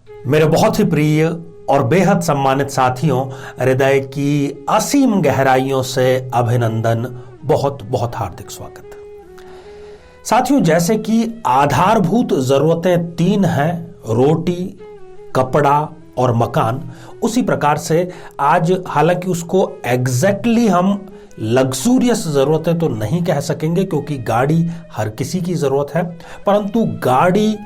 मेरे बहुत ही प्रिय और बेहद सम्मानित साथियों, हृदय की असीम गहराइयों से अभिनंदन, बहुत बहुत हार्दिक स्वागत। साथियों, जैसे कि आधारभूत जरूरतें तीन हैं, रोटी, कपड़ा और मकान, उसी प्रकार से आज हालांकि उसको एग्जैक्टली हम लग्जूरियस जरूरतें तो नहीं कह सकेंगे क्योंकि गाड़ी हर किसी की जरूरत है, परंतु गाड़ी,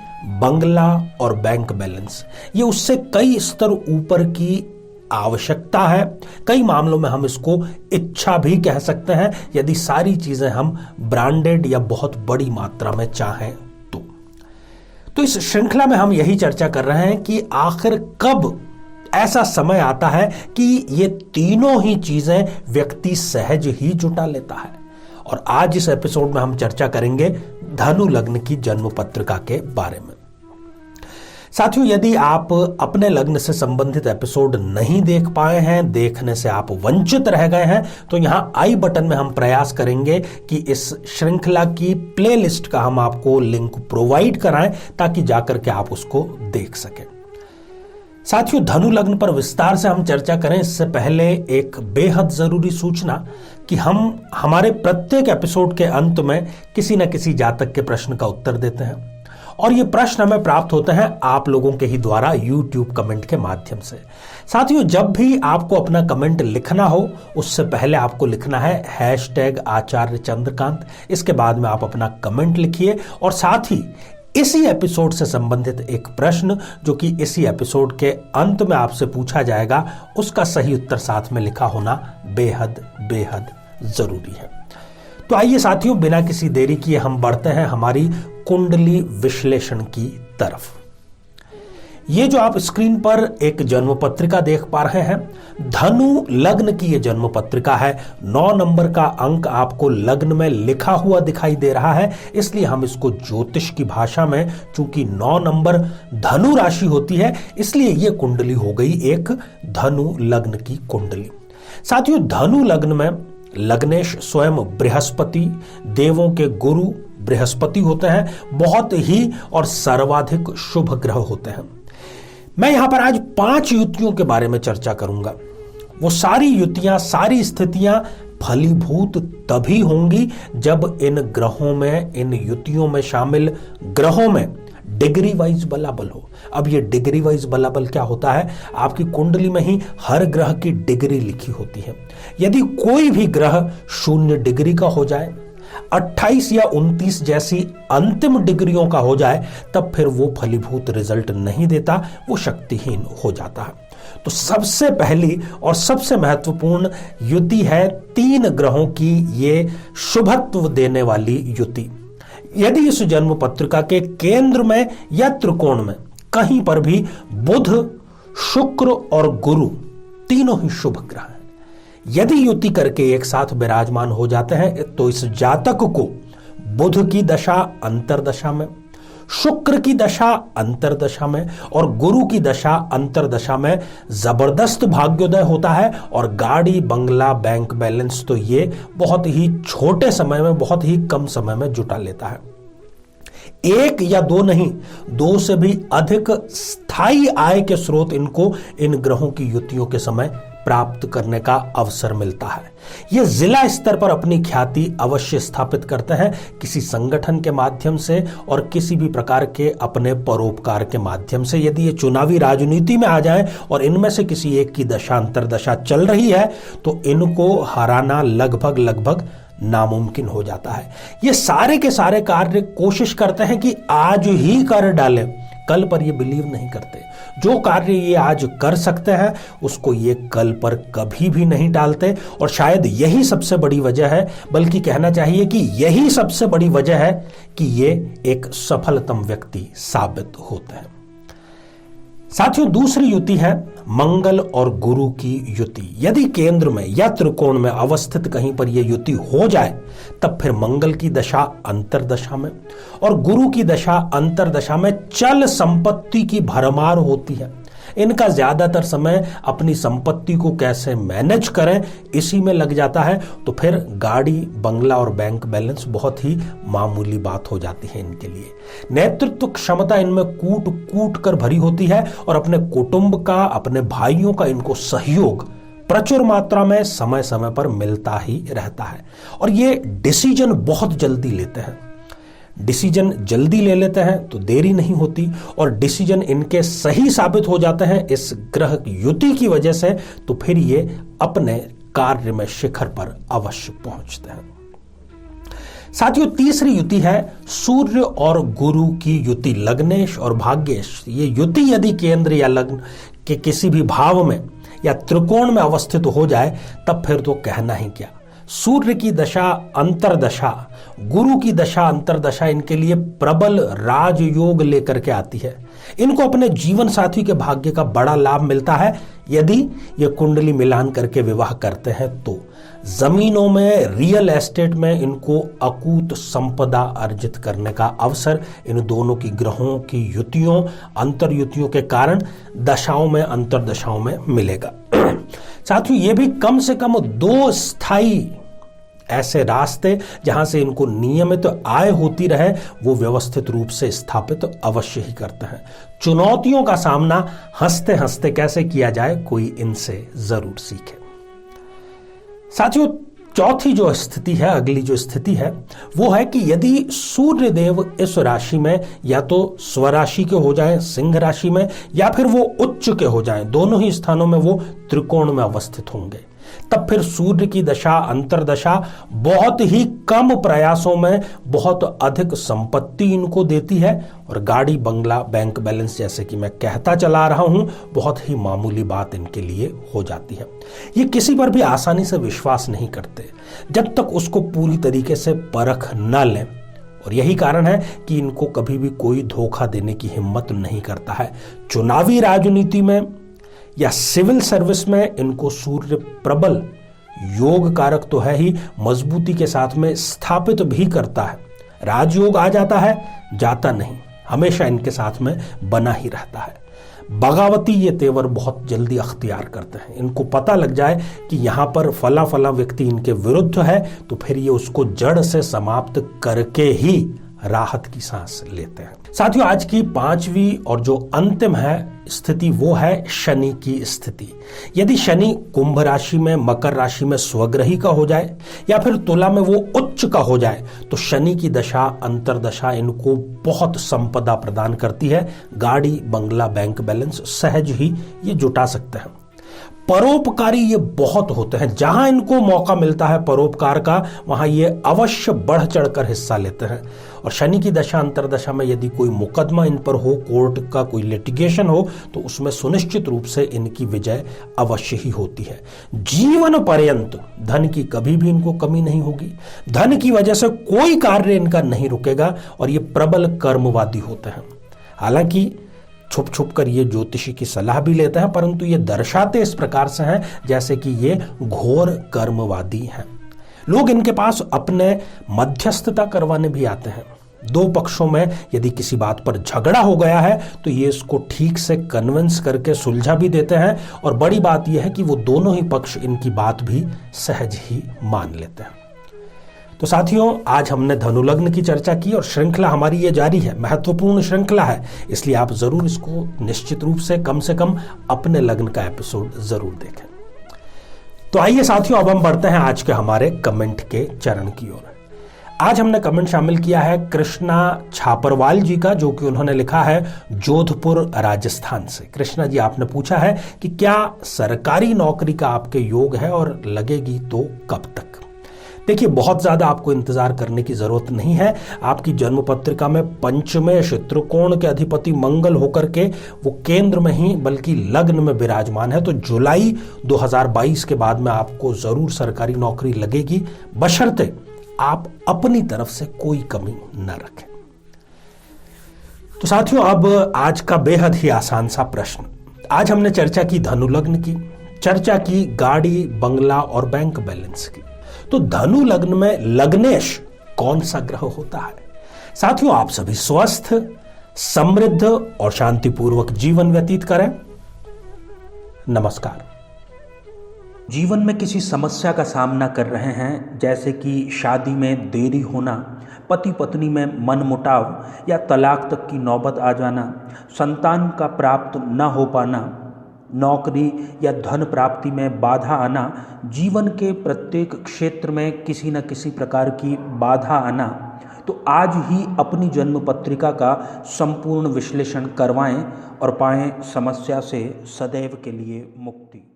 बंगला और बैंक बैलेंस ये उससे कई स्तर ऊपर की आवश्यकता है। कई मामलों में हम इसको इच्छा भी कह सकते हैं यदि सारी चीजें हम ब्रांडेड या बहुत बड़ी मात्रा में चाहें तो इस श्रृंखला में हम यही चर्चा कर रहे हैं कि आखिर कब ऐसा समय आता है कि ये तीनों ही चीजें व्यक्ति सहज ही जुटा लेता है। और आज इस एपिसोड में हम चर्चा करेंगे धनु लग्न की जन्म पत्रिका के बारे में। साथियों, यदि आप अपने लग्न से संबंधित एपिसोड नहीं देख पाए हैं, देखने से आप वंचित रह गए हैं, तो यहां आई बटन में हम प्रयास करेंगे कि इस श्रृंखला की प्लेलिस्ट का हम आपको लिंक प्रोवाइड कराएं ताकि जाकर के आप उसको देख सकें। साथियों, धनु लग्न पर विस्तार से हम चर्चा करें इससे पहले एक बेहद जरूरी सूचना कि हम हमारे प्रत्येक एपिसोड के अंत में किसी न किसी जातक के प्रश्न का उत्तर देते हैं और ये प्रश्न हमें प्राप्त होते हैं आप लोगों के ही द्वारा YouTube कमेंट के माध्यम से। साथियों, जब भी आपको अपना कमेंट लिखना हो उससे पहले आपको लिखना है #आचार्य चंद्रकांत। इसके बाद में आप अपना कमेंट लिखिए और साथ ही इसी एपिसोड से संबंधित एक प्रश्न जो कि इसी एपिसोड के अंत में आपसे पूछा जाएगा, उसका सही उत्तर साथ में लिखा होना बेहद बेहद जरूरी है। तो आइए साथियों, बिना किसी देरी किए हम बढ़ते हैं हमारी कुंडली विश्लेषण की तरफ। ये जो आप स्क्रीन पर एक जन्म पत्रिका देख पा रहे हैं, धनु लग्न की ये जन्म पत्रिका है। 9 नंबर का अंक आपको लग्न में लिखा हुआ दिखाई दे रहा है, इसलिए हम इसको ज्योतिष की भाषा में, चूंकि 9 नंबर धनु राशि होती है, इसलिए ये कुंडली हो गई एक धनु लग्न की कुंडली। साथियों, धनु लग्न में लग्नेश स्वयं बृहस्पति, देवों के गुरु बृहस्पति होते हैं, बहुत ही और सर्वाधिक शुभ ग्रह होते हैं। मैं यहां पर आज 5 युतियों के बारे में चर्चा करूंगा। वो सारी युतियां, सारी स्थितियां फलीभूत तभी होंगी जब इन ग्रहों में, इन युतियों में शामिल ग्रहों में डिग्री वाइज बलाबल हो। अब ये डिग्री वाइज बलाबल क्या होता है? आपकी कुंडली में ही हर ग्रह की डिग्री लिखी होती है। यदि कोई भी ग्रह 0 डिग्री का हो जाए, 28 या 29 जैसी अंतिम डिग्रियों का हो जाए, तब फिर वो फलीभूत रिजल्ट नहीं देता, वो शक्तिहीन हो जाता है। तो सबसे पहली और सबसे महत्वपूर्ण युति है 3 ग्रहों की ये शुभत्व देने वाली युति। यदि इस जन्म पत्रिका के केंद्र में या त्रिकोण में कहीं पर भी बुध, शुक्र और गुरु तीनों ही शुभ ग्रह हैं, यदि युति करके एक साथ विराजमान हो जाते हैं, तो इस जातक को बुध की दशा अंतरदशा में, शुक्र की दशा अंतरदशा में और गुरु की दशा अंतरदशा में जबरदस्त भाग्योदय होता है और गाड़ी, बंगला, बैंक बैलेंस तो ये बहुत ही छोटे समय में, बहुत ही कम समय में जुटा लेता है। 1 या 2 नहीं, 2 से भी अधिक स्थायी आय के स्रोत इनको इन ग्रहों की युतियों के समय प्राप्त करने का अवसर मिलता है। ये जिला स्तर पर अपनी ख्याति अवश्य स्थापित करते हैं किसी संगठन के माध्यम से और किसी भी प्रकार के अपने परोपकार के माध्यम से। यदि ये चुनावी राजनीति में आ जाएं और इनमें से किसी एक की दशा अंतरदशा चल रही है तो इनको हराना लगभग नामुमकिन हो जाता है। ये सारे के सारे कार्य कोशिश करते हैं कि आज ही कर डालें, कल पर ये बिलीव नहीं करते। जो कार्य ये आज कर सकते हैं उसको ये कल पर कभी भी नहीं टालते और शायद यही सबसे बड़ी वजह है, बल्कि कहना चाहिए कि यही सबसे बड़ी वजह है कि ये एक सफलतम व्यक्ति साबित होते हैं। साथियों, दूसरी युति है मंगल और गुरु की युति। यदि केंद्र में या त्रिकोण में अवस्थित कहीं पर यह युति हो जाए, तब फिर मंगल की दशा अंतरदशा में और गुरु की दशा अंतरदशा में चल संपत्ति की भरमार होती है। इनका ज्यादातर समय अपनी संपत्ति को कैसे मैनेज करें इसी में लग जाता है, तो फिर गाड़ी, बंगला और बैंक बैलेंस बहुत ही मामूली बात हो जाती है इनके लिए। नेतृत्व क्षमता इनमें कूट कूट कर भरी होती है और अपने कुटुंब का, अपने भाइयों का इनको सहयोग प्रचुर मात्रा में समय समय पर मिलता ही रहता है। और ये डिसीजन बहुत जल्दी लेते हैं। डिसीजन जल्दी ले लेते हैं तो देरी नहीं होती, और डिसीजन इनके सही साबित हो जाते हैं इस ग्रह युति की वजह से, तो फिर ये अपने कार्य में शिखर पर अवश्य पहुंचते हैं। साथियों, तीसरी युति है सूर्य और गुरु की युति, लग्नेश और भाग्येश। ये युति यदि केंद्र या लग्न के किसी भी भाव में या त्रिकोण में अवस्थित हो जाए तब फिर तो कहना ही क्या। सूर्य की दशा अंतरदशा, गुरु की दशा अंतरदशा इनके लिए प्रबल राजयोग लेकर के आती है। इनको अपने जीवन साथी के भाग्य का बड़ा लाभ मिलता है यदि ये कुंडली मिलान करके विवाह करते हैं तो। जमीनों में, रियल एस्टेट में इनको अकूत संपदा अर्जित करने का अवसर इन दोनों की ग्रहों की युतियों, अंतर युतियों के कारण दशाओं में, अंतरदशाओं में मिलेगा। साथियों, ये भी कम से कम 2 स्थायी ऐसे रास्ते जहां से इनको नियमित आय होती रहे वो व्यवस्थित रूप से स्थापित अवश्य ही करते हैं। चुनौतियों का सामना हंसते हंसते कैसे किया जाए, कोई इनसे जरूर सीखे। साथियों, चौथी जो स्थिति है, अगली जो स्थिति है वो है कि यदि सूर्य देव इस राशि में या तो स्वराशि के हो जाएं, सिंह राशि में, या फिर वो उच्च के हो जाएं, दोनों ही स्थानों में वो त्रिकोण में अवस्थित होंगे, तब फिर सूर्य की दशा अंतरदशा बहुत ही कम प्रयासों में बहुत अधिक संपत्ति इनको देती है, और गाड़ी, बंगला, बैंक बैलेंस जैसे कि मैं कहता चला रहा हूं बहुत ही मामूली बात इनके लिए हो जाती है। ये किसी पर भी आसानी से विश्वास नहीं करते जब तक उसको पूरी तरीके से परख न लें, और यही कारण है कि इनको कभी भी कोई धोखा देने की हिम्मत नहीं करता है। चुनावी राजनीति में या सिविल सर्विस में इनको सूर्य प्रबल योग कारक तो है ही, मजबूती के साथ में स्थापित भी करता है। राजयोग आ जाता है, जाता नहीं, हमेशा इनके साथ में बना ही रहता है। बगावती ये तेवर बहुत जल्दी अख्तियार करते हैं। इनको पता लग जाए कि यहां पर फला फला व्यक्ति इनके विरुद्ध है तो फिर ये उसको जड़ से समाप्त करके ही राहत की सांस लेते हैं। साथियों, आज की 5वीं और जो अंतिम है स्थिति वो है शनि की स्थिति। यदि शनि कुंभ राशि में, मकर राशि में स्वग्रही का हो जाए या फिर तुला में वो उच्च का हो जाए तो शनि की दशा अंतरदशा इनको बहुत संपदा प्रदान करती है। गाड़ी, बंगला, बैंक बैलेंस सहज ही ये जुटा सकते हैं। परोपकारी ये बहुत होते हैं, जहां इनको मौका मिलता है परोपकार का वहां ये अवश्य बढ़ चढ़कर हिस्सा लेते हैं। और शनि की दशा अंतरदशा में यदि कोई मुकदमा इन पर हो, कोर्ट का कोई लिटिगेशन हो, तो उसमें सुनिश्चित रूप से इनकी विजय अवश्य ही होती है। जीवन पर्यंत धन की कभी भी इनको कमी नहीं होगी। धन की वजह से कोई कार्य इनका नहीं रुकेगा और ये प्रबल कर्मवादी होते हैं। हालांकि छुप छुप कर ये ज्योतिषी की सलाह भी लेते हैं, परंतु ये दर्शाते इस प्रकार से हैं जैसे कि ये घोर कर्मवादी हैं। लोग इनके पास अपने मध्यस्थता करवाने भी आते हैं। 2 पक्षों में यदि किसी बात पर झगड़ा हो गया है तो ये इसको ठीक से कन्विंस करके सुलझा भी देते हैं, और बड़ी बात यह है कि वो दोनों ही पक्ष इनकी बात भी सहज ही मान लेते हैं। तो साथियों, आज हमने धनु लग्न की चर्चा की और श्रृंखला हमारी ये जारी है, महत्वपूर्ण श्रृंखला है, इसलिए आप जरूर इसको निश्चित रूप से कम अपने लग्न का एपिसोड जरूर देखें। तो आइए साथियों, अब हम बढ़ते हैं आज के हमारे कमेंट के चरण की ओर। आज हमने कमेंट शामिल किया है कृष्णा छापरवाल जी का, जो कि उन्होंने लिखा है जोधपुर राजस्थान से। कृष्णा जी, आपने पूछा है कि क्या सरकारी नौकरी का आपके योग है और लगेगी तो कब तक। देखिए, बहुत ज्यादा आपको इंतजार करने की जरूरत नहीं है। आपकी जन्म पत्रिका में पंचमें त्रिकोण के अधिपति मंगल होकर के वो केंद्र में ही बल्कि लग्न में विराजमान है, तो जुलाई 2022 के बाद में आपको जरूर सरकारी नौकरी लगेगी, बशर्ते आप अपनी तरफ से कोई कमी न रखें। तो साथियों, अब आज का बेहद ही आसान सा प्रश्न। आज हमने चर्चा की धनु लग्न की, चर्चा की गाड़ी, बंगला और बैंक बैलेंस की। तो धनु लग्न में लग्नेश कौन सा ग्रह होता है। साथियों, आप सभी स्वस्थ, समृद्ध और शांतिपूर्वक जीवन व्यतीत करें। नमस्कार। जीवन में किसी समस्या का सामना कर रहे हैं, जैसे कि शादी में देरी होना, पति पत्नी में मनमुटाव या तलाक तक की नौबत आ जाना, संतान का प्राप्त न हो पाना, नौकरी या धन प्राप्ति में बाधा आना, जीवन के प्रत्येक क्षेत्र में किसी न किसी प्रकार की बाधा आना, तो आज ही अपनी जन्म पत्रिका का संपूर्ण विश्लेषण करवाएं और पाएं समस्या से सदैव के लिए मुक्ति।